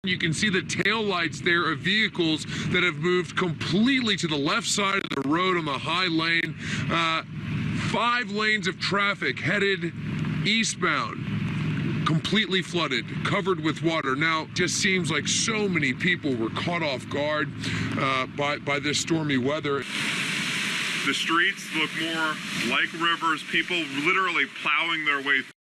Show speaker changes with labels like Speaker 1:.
Speaker 1: You can see the tail lights there of vehicles that have moved completely to the left side of the road on the high lane. 5 lanes of traffic headed eastbound, completely flooded, covered with water. Now, just seems like so many people were caught off guard by this stormy weather.
Speaker 2: The streets look more like rivers, people literally plowing their way through.